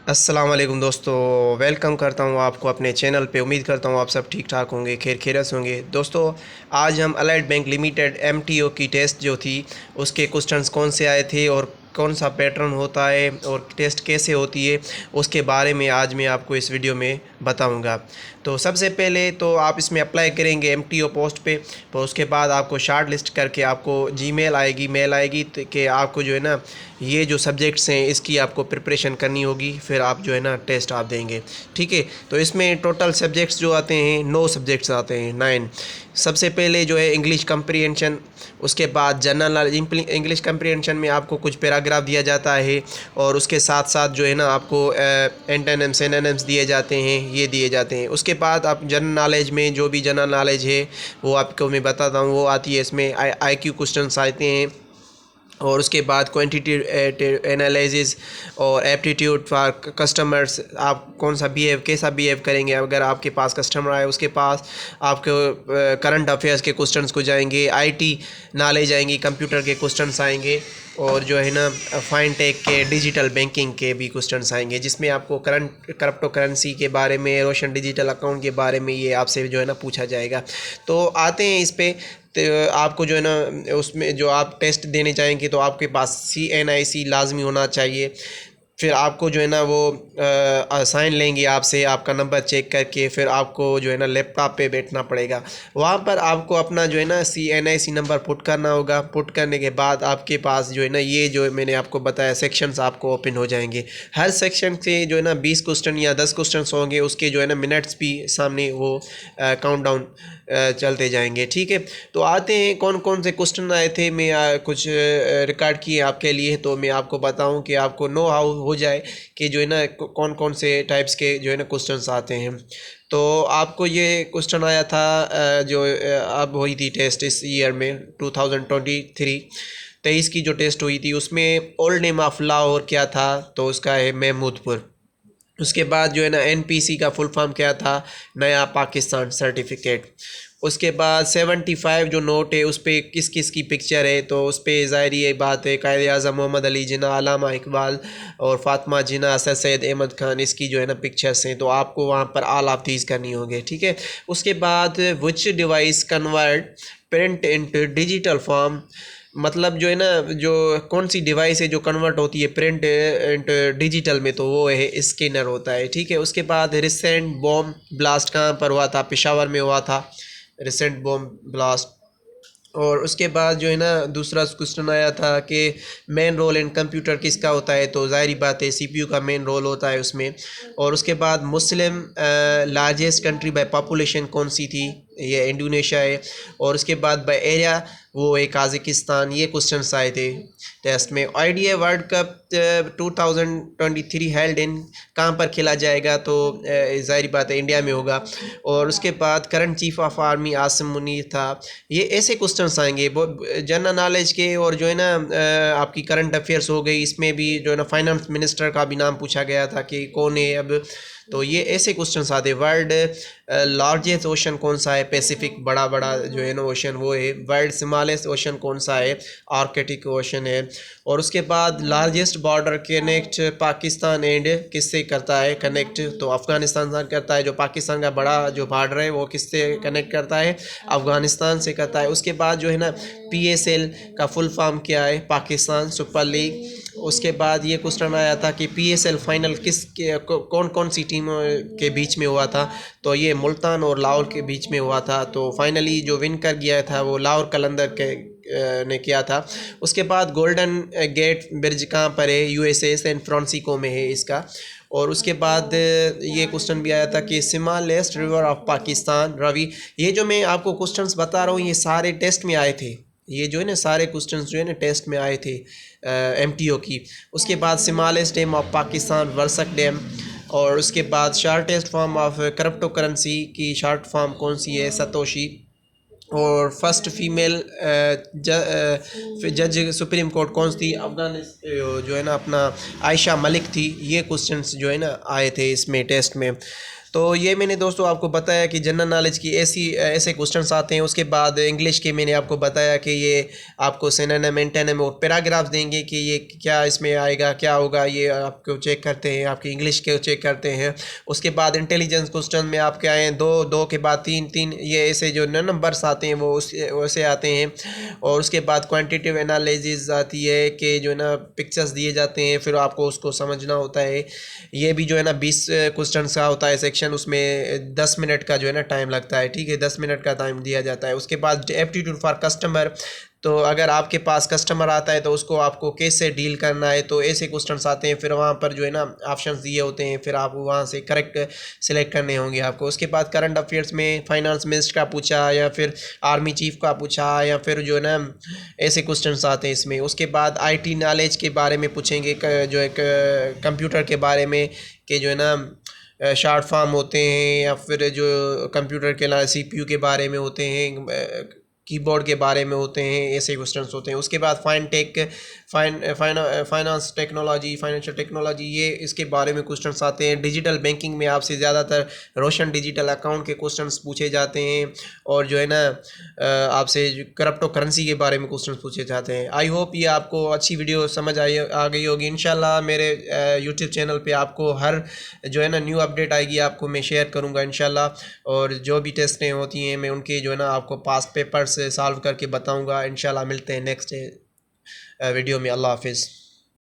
अस्सलाम वालेकुम दोस्तों, वेलकम करता हूँ आपको अपने चैनल पे। उम्मीद करता हूँ आप सब ठीक ठाक होंगे, खैर खैरियत से होंगे। दोस्तों, आज हम अलाइड बैंक लिमिटेड एमटीओ की टेस्ट जो थी उसके क्वेश्चंस कौन से आए थे और कौन सा पैटर्न होता है और टेस्ट कैसे होती है उसके बारे में आज मैं आपको इस वीडियो में बताऊंगा। तो सबसे पहले तो आप इसमें अप्लाई करेंगे एमटीओ पोस्ट पे, तो उसके बाद आपको शार्ट लिस्ट करके आपको जीमेल आएगी, मेल आएगी कि आपको जो है ना ये जो सब्जेक्ट्स हैं इसकी आपको प्रिपरेशन करनी होगी, फिर आप जो है ना टेस्ट आप देंगे। ठीक है, तो इसमें टोटल सब्जेक्ट्स जो आते हैं 9 सब्जेक्ट्स आते हैं, 9। सबसे पहले जो है इंग्लिश कंप्रीहेंशन, उसके बाद जनरल नॉलेज। इंग्लिश कंप्रीहेंशन में आपको कुछ पैराग्राफ दिया जाता है और उसके साथ साथ जो है ना आपको एंटोनिम्स सिनोनिम्स दिए जाते हैं, ये दिए जाते हैं। उसके बाद आप जनरल नॉलेज में जो भी जनरल नॉलेज है वो आपको मैं बताता हूँ, वो आती है इसमें। आईक्यू क्वेश्चंस आते हैं और उसके बाद क्वांटिटेटिव एनालिसिस और एप्टीट्यूड फॉर कस्टमर्स। आप कौन सा बिहेव, कैसा बिहेव करेंगे अगर आपके पास कस्टमर आए, उसके पास आपके करंट अफेयर्स के क्वेश्चंस को जाएंगे, आईटी नॉलेज आएंगी, कंप्यूटर के क्वेश्चंस आएंगे और जो है ना फाइन टेक के, डिजिटल बैंकिंग के भी क्वेश्चंस आएंगे, जिसमें आपको करंट क्रिप्टो करेंसी के बारे में, रोशन डिजिटल अकाउंट के बारे में ये आपसे जो है ना पूछा जाएगा। तो आते हैं इस पे। तो आपको जो है ना उसमें जो आप टेस्ट देने चाहेंगे तो आपके पास CNIC लाजमी होना चाहिए। फिर आपको जो है ना वो साइन लेंगे आपसे, आपका नंबर चेक करके, फिर आपको जो है ना लैपटॉप पे बैठना पड़ेगा। वहाँ पर आपको अपना जो है ना CNIC नंबर पुट करना होगा। पुट करने के बाद आपके पास जो है ना ये जो मैंने आपको बताया सेक्शंस आपको ओपन हो जाएंगे। हर सेक्शन से जो है ना 20 क्वेश्चन या 10 क्वेश्चन होंगे, उसके जो है ना मिनट्स भी सामने वो काउंटडाउन चलते जाएंगे। ठीक है, तो आते हैं कौन कौन से क्वेश्चन आए थे। मैं कुछ रिकॉर्ड किए आपके लिए, तो मैं आपको बताऊं कि आपको नो हाउ हो जाए कि जो है ना कौन कौन से टाइप्स के जो है ना क्वेश्चंस आते हैं। तो आपको ये क्वेश्चन आया था जो अब हुई थी टेस्ट इस ईयर में 2023 की जो टेस्ट हुई थी, उसमें ओल्ड नेम ऑफ लाहौर क्या था, तो उसका है महमूदपुर। उसके बाद जो है ना NPC का फुल फॉर्म क्या था, नया पाकिस्तान सर्टिफिकेट। उसके बाद 75 जो नोट है उस पर किस किस की पिक्चर है, तो उस पर ज़ाहिर ये बात है कायद आज़म मोहम्मद अली जिन्ना, अलामा इकबाल और फातिमा जिन्ना, सर सैयद अहमद खान, इसकी जो है ना पिक्चर्स हैं, तो आपको वहाँ पर आल ऑफ दीज करनी होगी। ठीक है, उसके बाद विच device convert print into digital form, मतलब जो है ना जो कौन सी डिवाइस है जो कन्वर्ट होती है प्रिंट एंड डिजिटल में, तो वो है स्कैनर होता है। ठीक है, उसके बाद रिसेंट बॉम्ब ब्लास्ट कहाँ पर हुआ था, पेशावर में हुआ था रिसेंट बॉम्ब ब्लास्ट। और उसके बाद जो है ना दूसरा क्वेश्चन आया था कि मेन रोल इन कंप्यूटर किसका होता है, तो ज़ाहिर बात है CPU का मेन रोल होता है उसमें। और उसके बाद मुस्लिम लार्जेस्ट कंट्री बाय पॉपुलेशन कौन सी थी, ये इंडोनेशिया है। और उसके बाद बाय एरिया वो है काज़ाकिस्तान। ये क्वेश्चंस आए थे टेस्ट में। IDA world cup 2023 held in कहाँ पर खेला जाएगा, तो ज़ाहिर बात है इंडिया में होगा। और उसके बाद current chief of army Asim Munir था। ये ऐसे क्वेश्चंस आएंगे जनरल नॉलेज के। और जो है ना आपकी करंट अफेयर्स हो गई, इसमें भी जो है ना फाइनेंस मिनिस्टर का भी नाम पूछा गया था कि कौन है अब, तो ये ऐसे क्वेश्चंस आते। वर्ल्ड लार्जेस्ट ओशन कौन सा है, पैसिफिक बड़ा बड़ा जो है ना ओशन वो है। वर्ल्ड स्मॉलेस्ट ओशन कौन सा है, आर्कटिक ओशन है। और उसके बाद largest border connect Pakistan and किससे करता है कनेक्ट, तो अफ़गानिस्तान से करता है। जो पाकिस्तान का बड़ा जो बॉर्डर है वो किससे कनेक्ट करता है, अफ़गानिस्तान से करता है। उसके बाद जो है ना PSL का फुल फॉर्म क्या है, पाकिस्तान सुपर लीग। उसके बाद ये क्वेश्चन आया था कि PSL फाइनल कौन कौन सी टीमों के बीच में हुआ था, तो ये मुल्तान और लाहौर के बीच में हुआ था। तो फाइनली जो विन कर गया था वो लाहौर कलंदर के ने किया था। उसके बाद गोल्डन गेट ब्रिज कहाँ पर है, USA सैन फ्रांसिस्को में है इसका। और उसके बाद ये क्वेश्चन भी आया था कि smallest river of Pakistan Ravi. ये जो मैं आपको क्वेश्चंस बता रहा हूँ ये सारे टेस्ट में आए थे, ये जो है ना सारे क्वेश्चंस जो है ना टेस्ट में आए थे MTO की। उसके बाद smallest dam of Pakistan Warsak dam. और उसके बाद shortest form of crypto currency की शॉर्ट फॉर्म कौन सी है, सतोशी। और फर्स्ट फीमेल जज सुप्रीम कोर्ट कौन सी थी, अफगानिस्तान जो है ना अपना आयशा मलिक थी। ये क्वेश्चंस जो है ना आए थे इसमें टेस्ट में। तो ये मैंने दोस्तों आपको बताया कि जनरल नॉलेज की ऐसे क्वेश्चंस आते हैं। उसके बाद इंग्लिश के मैंने आपको बताया कि ये आपको सिनोनिम एंटोनिम और पैराग्राफ्स देंगे कि ये क्या इसमें आएगा, क्या होगा, ये आपको चेक करते हैं, आपकी इंग्लिश के चेक करते हैं। उसके बाद इंटेलिजेंस क्वेश्चन में आपके आए हैं 2, 2 के बाद 3, 3, ये ऐसे जो नंबर्स आते हैं वो वैसे आते हैं। और उसके बाद क्वांटिटेटिव एनालिसिस आती है कि जो है ना पिक्चर्स दिए जाते हैं, फिर आपको उसको समझना होता है। ये भी जो है ना 20 क्वेश्चन का होता है सेक्शन, उसमें 10 मिनट का जो है ना टाइम लगता है, ठीक है, 10 मिनट का टाइम दिया जाता है। उसके बाद एप्टीट्यूड फॉर कस्टमर, तो अगर आपके पास कस्टमर आता है तो उसको आपको कैसे डील करना है, तो ऐसे क्वेश्चंस आते हैं। फिर वहाँ पर जो है ना ऑप्शंस दिए होते हैं, फिर आप वहाँ से करेक्ट सिलेक्ट करने होंगे आपको। उसके बाद करंट अफेयर्स में फाइनेंस मिनिस्टर का पूछा, या फिर आर्मी चीफ का पूछा, या फिर जो है ना ऐसे क्वेश्चंस आते हैं इसमें। उसके बाद आईटी नॉलेज के बारे में पूछेंगे, जो एक कंप्यूटर के बारे में, कि जो है ना शार्ट फॉर्म होते हैं, या फिर जो कंप्यूटर के ना सीपीयू के बारे में होते हैं, कीबोर्ड के बारे में होते हैं, ऐसे क्वेश्चंस होते हैं। उसके बाद फाइनेंस टेक्नोलॉजी, फाइनेंशियल टेक्नोलॉजी, ये इसके बारे में क्वेश्चंस आते हैं। डिजिटल बैंकिंग में आपसे ज़्यादातर रोशन डिजिटल अकाउंट के क्वेश्चंस पूछे जाते हैं, और जो है ना आपसे क्रिप्टो करेंसी के बारे में क्वेश्चंस पूछे जाते हैं। आई होप ये आपको अच्छी वीडियो समझ आ गई होगी। इंशाल्लाह मेरे यूट्यूब चैनल पे आपको हर जो है ना न्यू अपडेट आएगी, आपको मैं शेयर करूँगा इंशाल्लाह। और जो भी टेस्टें होती हैं मैं उनके जो है ना आपको पास्ट पेपर से सॉल्व करके बताऊँगा। इंशाल्लाह मिलते हैं नेक्स्ट वीडियो में। अल्लाह हाफिज़।